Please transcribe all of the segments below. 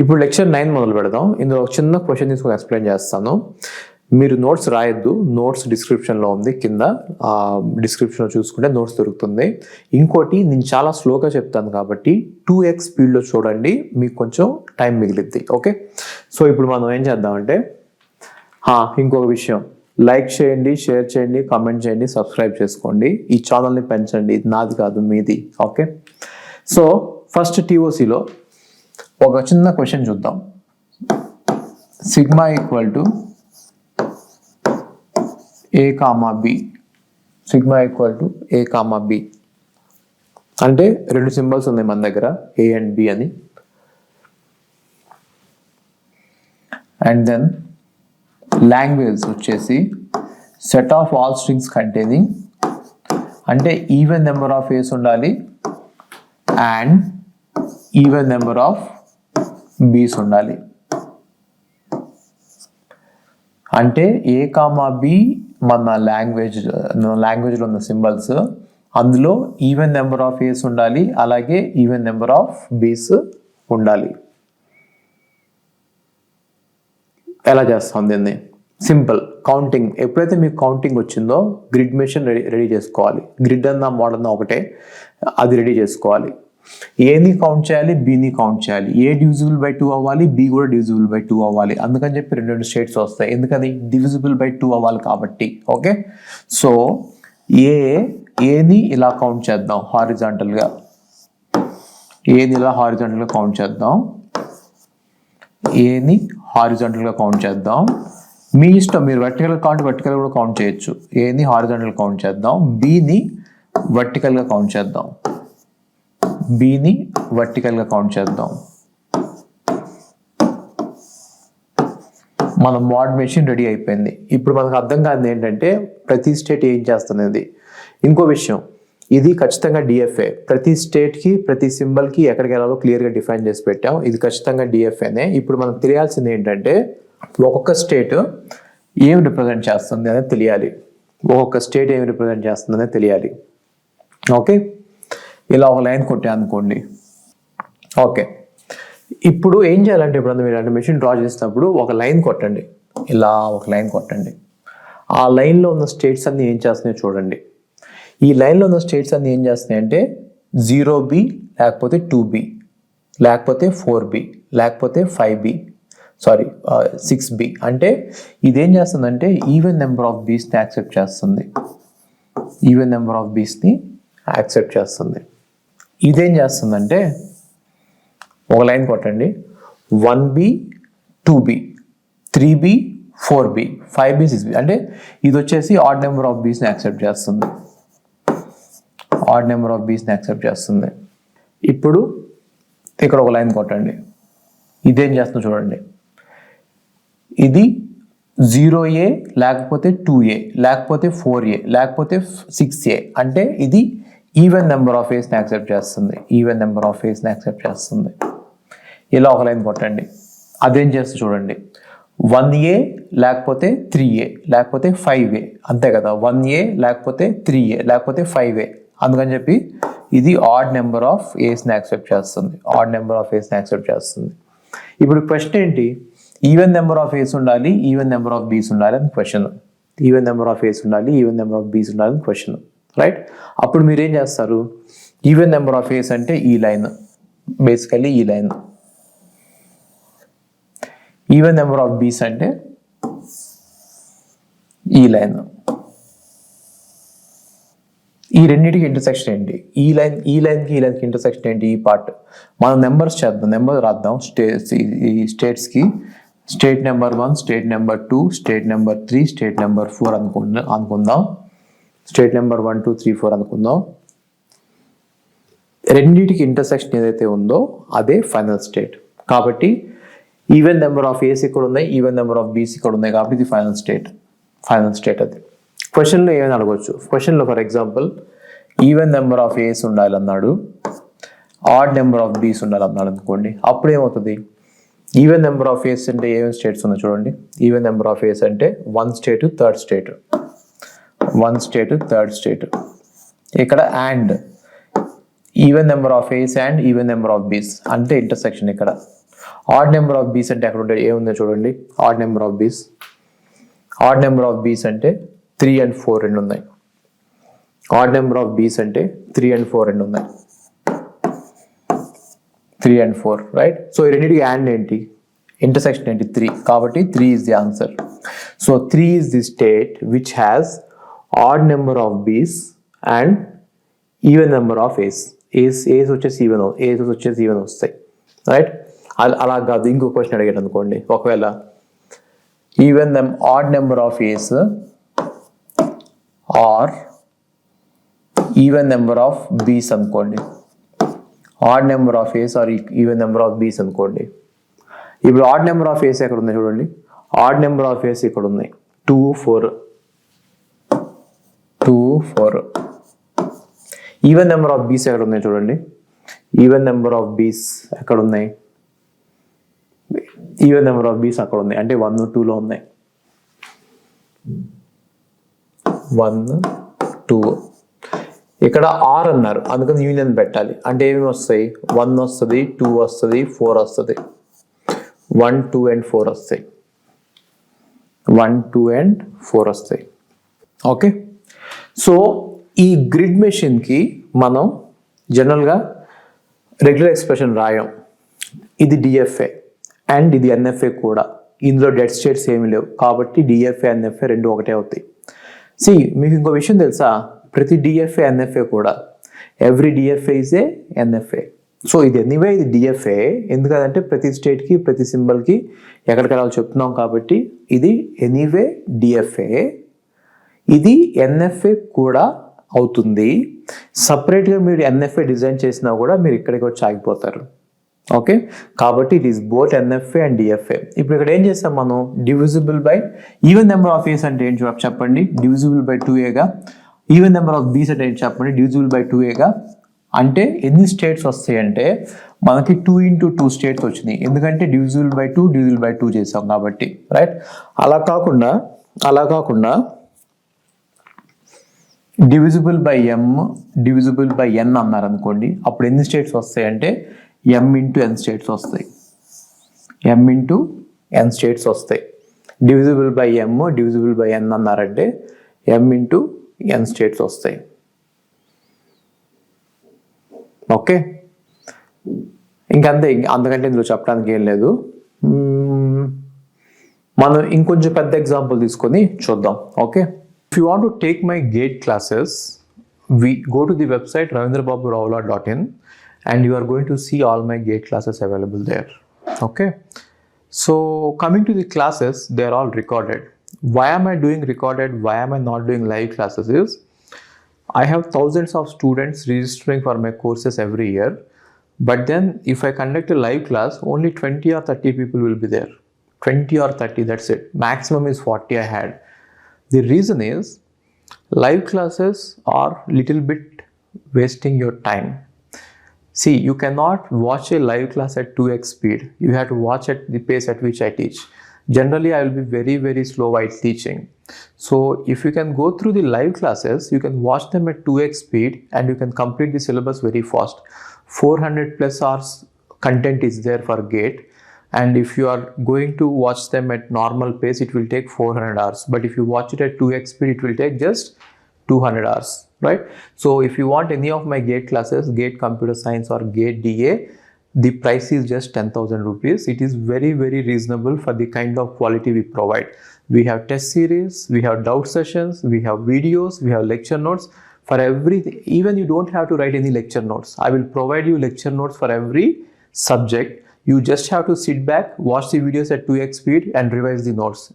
ఇప్పుడు లెక్చర్ 9 మొదలు పెడదాం. ఇందులో ఒక చిన్న క్వశ్చన్ తీసుకొని ఎక్స్ప్లెయిన్ చేస్తాను. మీరు నోట్స్ రాయొద్దు, నోట్స్ డిస్క్రిప్షన్లో ఉంది, కింద డిస్క్రిప్షన్లో చూసుకుంటే నోట్స్ దొరుకుతుంది. ఇంకోటి, నేను చాలా స్లోగా చెప్తాను కాబట్టి 2x స్పీడ్లో చూడండి, మీకు కొంచెం టైం మిగిలిద్ది. ఓకే, సో ఇప్పుడు మనం ఏం చేద్దామంటే, ఇంకొక విషయం, లైక్ చేయండి, షేర్ చేయండి, కామెంట్ చేయండి, సబ్స్క్రైబ్ చేసుకోండి. ఈ ఛానల్ని పెంచండి, ఇది నాది కాదు మీది. ఓకే, సో ఫస్ట్ టీఓసీలో ఒక చిన్న క్వశ్చన్ చూద్దాం. Sigma equal to A comma B, sigma equal to A comma B అంటే రెండు సింబల్స్ ఉన్నాయి మన దగ్గర, ఏ అండ్ బి అని. అండ్ దెన్ లాంగ్వేజ్ వచ్చేసి set of all strings containing, అంటే ఈవెన్ నెంబర్ ఆఫ్ ఏస్ ఉండాలి అండ్ ఈవెన్ నెంబర్ ఆఫ్ బీస్ ఉండాలి. అంటే ఏ కామా బి మన లాంగ్వేజ్లో ఉన్న సింబల్స్, అందులో ఈవెన్ నెంబర్ ఆఫ్ ఏస్ ఉండాలి, అలాగే ఈవెన్ నెంబర్ ఆఫ్ బీస్ ఉండాలి. ఎలా చేస్తాం దీన్ని? Simple counting. ఎప్పుడైతే మీకు కౌంటింగ్ వచ్చిందో గ్రిడ్ మెషిన్ రెడీ చేసుకోవాలి. గ్రిడ్ అన్న మోడల్ అన్న ఒకటే, అది రెడీ చేసుకోవాలి. ఏని కౌంట్ చేయాలి, బీని కౌంట్ చేయాలి. ఏ డివిజిబుల్ బై 2 అవ్వాలి, బి కూడా డివిజిబుల్ బై 2 అవ్వాలి. అందుకని చెప్పి రెండు స్టేట్స్ వస్తాయి, ఎందుకని డివిజిబుల్ బై 2 అవ్వాలి కాబట్టి. ఓకే, సో ఏని ఇలా కౌంట్ చేద్దాం హారిజాంటల్గా, ఏని ఇలా హారిజాంటల్గా కౌంట్ చేద్దాం, ఏని హారిజాంటల్గా కౌంట్ చేద్దాం. మీ ఇష్టం, మీరు వర్టికల్ కూడా కౌంట్ చేయొచ్చు. ఏని హారిజాంటల్ కౌంట్ చేద్దాం, బీని వర్టికల్గా కౌంట్ చేద్దాం, బీని వర్టికల్గా కౌంట్ చేద్దాం. మన మోడ్ మెషిన్ రెడీ అయిపోయింది. ఇప్పుడు మనకు అర్థం కాదు ఏంటంటే ప్రతి స్టేట్ ఏం చేస్తున్నది. ఇంకో విషయం, ఇది ఖచ్చితంగా డిఎఫ్ఏ. ప్రతి స్టేట్కి ప్రతి సింబల్కి ఎక్కడికి వెళ్ళాలో క్లియర్గా డిఫైన్ చేసి పెట్టాం. ఇది ఖచ్చితంగా డిఎఫ్ఏనే. ఇప్పుడు మనకు తెలియాల్సింది ఏంటంటే ఒక్కొక్క స్టేట్ ఏం రిప్రజెంట్ చేస్తుంది అనేది తెలియాలి. ఒక్కొక్క స్టేట్ ఏం రిప్రజెంట్ చేస్తుంది అనేది తెలియాలి. ఓకే, ఇలా ఒక లైన్ కొట్టే అనుకోండి. ఓకే, ఇప్పుడు ఏం చేయాలంటే, ఇప్పుడు మీరు మెషిన్ డ్రా చేసినప్పుడు ఒక లైన్ కొట్టండి, ఇలా ఒక లైన్ కొట్టండి. ఆ లైన్లో ఉన్న స్టేట్స్ అన్ని ఏం చేస్తున్నాయో చూడండి. ఈ లైన్లో ఉన్న స్టేట్స్ అన్ని ఏం చేస్తున్నాయి అంటే 0B, లేకపోతే 2B, లేకపోతే 4B, లేకపోతే 5B, 6B. అంటే ఇదేం చేస్తుందంటే ఈవెన్ నెంబర్ ఆఫ్ బీస్ని యాక్సెప్ట్ చేస్తుంది, ఈవెన్ నెంబర్ ఆఫ్ బీస్ని యాక్సెప్ట్ చేస్తుంది. ఇదేం చేస్తుందంటే ఒక లైన్ కొట్టండి, 1B, 2B, 3B, 4B, 5B, 6B. అంటే ఇది వచ్చేసి ఆడ్ నెంబర్ ఆఫ్ బీస్ని యాక్సెప్ట్ చేస్తుంది, ఆడ్ నెంబర్ ఆఫ్ బీస్ని యాక్సెప్ట్ చేస్తుంది. ఇప్పుడు ఇక్కడ ఒక లైన్ కొట్టండి, ఇదేం చేస్తుందో చూడండి. ఇది 0A, లేకపోతే 2A, లేకపోతే 4A, లేకపోతే 6A. అంటే ఇది ఈవెన్ నెంబర్ ఆఫ్ ఏస్ని యాక్సెప్ట్ చేస్తుంది, ఈవెన్ నెంబర్ ఆఫ్ ఏస్ని యాక్సెప్ట్ చేస్తుంది. ఇలా ఒక లైన్ కొట్టండి, అదేం చేస్తే చూడండి. 1A, లేకపోతే 3A, లేకపోతే 5A. అంతే కదా, 1A, లేకపోతే 3A, లేకపోతే 5A. అందుకని చెప్పి ఇది ఆడ్ నెంబర్ ఆఫ్ ఏస్ని యాక్సెప్ట్ చేస్తుంది, ఆడ్ నెంబర్ ఆఫ్ ఏస్ని యాక్సెప్ట్ చేస్తుంది. ఇప్పుడు క్వశ్చన్ ఏంటి? ఈవెన్ నెంబర్ ఆఫ్ ఏస్ ఉండాలి, ఈవెన్ నెంబర్ ఆఫ్ బీస్ ఉండాలి అని question. Even number of A's ఉండాలి, ఈవెన్ నెంబర్ ఆఫ్ బీస్ ఉండాలి అని క్వశ్చన్, రైట్? అప్పుడు మీరు ఏం చేస్తారు? ఈవెన్ నెంబర్ ఆఫ్ ఏస్ అంటే ఈ లైన్, బేసికలీ ఈ line. Even number of b's అంటే ఈ లైన్. ఈ రెండింటికి ఇంటర్సెక్షన్ ఏంటి? ఈ లైన్కి ఈ లైన్కి ఇంటర్సెక్షన్ ఏంటి? ఈ పార్ట్. మనం నెంబర్స్ చేద్దాం, నెంబర్ రాద్దాం. ఈ స్టేట్స్కి state number 1, state number 2, state number 3, state number 4 అనుకుందాం. స్టేట్ నెంబర్ 1, 2, 3, 4 అనుకుందాం. రెండింటికి ఇంటర్సెక్షన్ ఏదైతే ఉందో అదే ఫైనల్ స్టేట్. కాబట్టి ఈవెన్ నెంబర్ ఆఫ్ ఏస్ ఇక్కడ ఉన్నాయి, ఈవెన్ నెంబర్ ఆఫ్ బీస్ ఇక్కడ ఉన్నాయి, కాబట్టి ఇది ఫైనల్ స్టేట్ అది. క్వశ్చన్లో ఏమైనా అడగవచ్చు. క్వశ్చన్లో for example even number of a's ఉండాలన్నాడు, ఆడ్ నెంబర్ ఆఫ్ బీస్ ఉండాలన్నాడు అనుకోండి. అప్పుడు ఏమవుతుంది? ఈవెన్ నెంబర్ ఆఫ్ ఏస్ అంటే ఏమేమి స్టేట్స్ ఉన్నాయి చూడండి. ఈవెన్ నెంబర్ ఆఫ్ ఏస్ అంటే 1 state, 3rd state, 1 state, 3rd state. ఇక్కడ even number of a's and even number of b's అంటే ఇంటర్సెక్షన్ ఇక్కడ. ఆడ్ నెంబర్ ఆఫ్ బీస్ అంటే ఎక్కడ ఉంటాయి, ఏముందో చూడండి. ఆడ్ నెంబర్ ఆఫ్ బీస్, ఆడ్ నెంబర్ ఆఫ్ బీస్ అంటే 3 and 4 రెండు ఉన్నాయి. ఆడ్ నెంబర్ ఆఫ్ బీస్ అంటే 3 and 4 రెండు ఉన్నాయి. 3 and 4, రైట్. సో ఈ రెండింటికి అండ్ ఏంటి, ఇంటర్సెక్షన్ ఏంటి, 3. కాబట్టి 3 is the answer. So 3 is the state which has odd number of b's and even number of a's. a's వచ్చేసి ఈవెన్, a's వచ్చేసి ఈవెన్ వస్తాయి, రైట్. అలా కాదు, ఇంకో క్వశ్చన్ అడిగాడు అనుకోండి, ఒకవేళ even odd number of a's or even number of b's అనుకోండి, odd number of a's or even number of b's అనుకోండి. ఇప్పుడు ఆడ్ నెంబర్ ఆఫ్ a's ఎక్కడ ఉన్నాయి చూడండి, ఆడ్ నెంబర్ ఆఫ్ a's ఇక్కడ ఉన్నాయి 2, 4. ఈవెన్ నెంబర్ ఆఫ్ b's ఎక్కడ ఉన్నాయి చూడండి, ఈవెన్ నెంబర్ ఆఫ్ b's ఎక్కడ ఉన్నాయి, ఈవెన్ నెంబర్ ఆఫ్ b's అక్కడ ఉన్నాయి, అంటే 1, 2లో ఉన్నాయి. 1, 2. ఇక్కడ ఆర్ అన్నారు, అందుకని యూనియన్ పెట్టాలి. అంటే ఏమేమి వస్తాయి, 1 వస్తుంది, 2 వస్తుంది, 4 వస్తుంది. 1, 2 and 4 వస్తాయి. 1, 2 and 4 వస్తాయి. ఓకే. సో ఈ గ్రిడ్ మెషిన్కి మనం జనరల్గా రెగ్యులర్ ఎక్స్ప్రెషన్ రాయం. ఇది డిఎఫ్ఏ అండ్ ఇది ఎన్ఎఫ్ఏ కూడా. ఇందులో డెడ్ స్టేట్స్ ఏమి లేవు, కాబట్టి డిఎఫ్ఏ ఎన్ఎఫ్ఏ రెండు ఒకటే అవుతాయి. మీకు ఇంకో విషయం తెలుసా, ప్రతి డిఎఫ్ఏ ఎన్ఎఫ్ఏ కూడా, every DFA is a NFA. So ఇది ఎనీవే ఇది డిఎఫ్ఏ, ఎందుకంటే ప్రతి స్టేట్కి ప్రతి సింబల్కి ఎక్కడికి వెళ్ళాలో చెప్తున్నాం కాబట్టి ఇది ఎనీవే డిఎఫ్ఏ. ఇది ఎన్ఎఫ్ఏ కూడా అవుతుంది. సపరేట్గా మీరు ఎన్ఎఫ్ఏ డిజైన్ చేసినా కూడా మీరు ఇక్కడికి వచ్చి ఆగిపోతారు. ఓకే, కాబట్టి it is both NFA and DFA. ఇప్పుడు ఇక్కడ ఏం చేస్తాం మనం, divisible by even number of a's అంటే ఏంటి చెప్పండి, divisible by 2a. Even number of b's అంటే ఏంటి చెప్పండి, డివిజిబుల్ బై 2a. అంటే ఎన్ని స్టేట్స్ వస్తాయి అంటే మనకి 2 into 2 స్టేట్స్ వచ్చినాయి, ఎందుకంటే డివిజిబుల్ బై 2 డివిజిబుల్ బై 2 చేసాం కాబట్టి, రైట్. అలా కాకుండా divisible by m divisible by n అన్నారు అనుకోండి, అప్పుడు ఎన్ని స్టేట్స్ వస్తాయి అంటే m into n స్టేట్స్ వస్తాయి. m into n స్టేట్స్ వస్తాయి. Divisible by m divisible by n అన్నారంటే m into n స్టేట్స్ వస్తాయి. ఓకే, ఇంకంతే, అంతకంటే ఇందులో చెప్పడానికి ఏం లేదు. మనం ఇంకొంచెం పెద్ద ఎగ్జాంపుల్ తీసుకొని చూద్దాం. Okay, if you want to take my gate classes, we go to the website ravindrababurao.in and you are going to see all my gate classes available there. Okay, so coming to the classes, they are all recorded. Why am I doing recorded, why am I not doing live classes is, I have thousands of students registering for my courses every year, but then if I conduct a live class, only 20 or 30 people will be there. 20 or 30, that's it. Maximum is 40 I had. The reason is, live classes are little bit wasting your time. See, you cannot watch a live class at 2x speed. You have to watch at the pace at which I teach. Generally, I will be very, very slow while teaching. So if you can go through the live classes, you can watch them at 2x speed and you can complete the syllabus very fast. 400 plus hours content is there for GATE. And if you are going to watch them at normal pace, it will take 400 hours. But if you watch it at 2x speed, it will take just 200 hours, right? So if you want any of my GATE classes, GATE Computer Science or GATE DA, the price is just 10,000 rupees. It is very, very reasonable for the kind of quality we provide. We have test series, we have doubt sessions, we have videos, we have lecture notes for everything. Even you don't have to write any lecture notes. I will provide you lecture notes for every subject. You just have to sit back, watch the videos at 2x speed and revise the notes.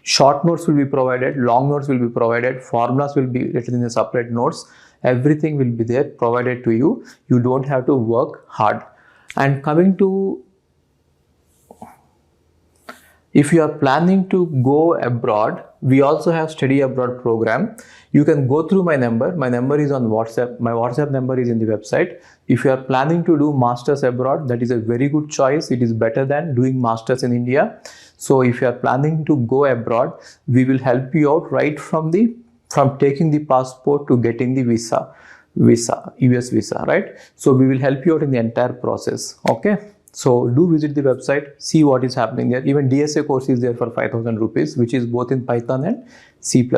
Short notes will be provided, long notes will be provided, formulas will be written in the separate notes. Everything will be there provided to you. You don't have to work hard. And coming to, if you are planning to go abroad, we also have study abroad program. You can go through my number. My number is on WhatsApp. My WhatsApp number is in the website. If you are planning to do masters abroad, that is a very good choice. It is better than doing masters in India. So if you are planning to go abroad, we will help you out right from taking the passport to getting the visa, US visa, right? So we will help you out in the entire process. Okay, So do visit the website, see what is happening there. Even DSA course is there for 5,000 rupees, which is both in Python and C++.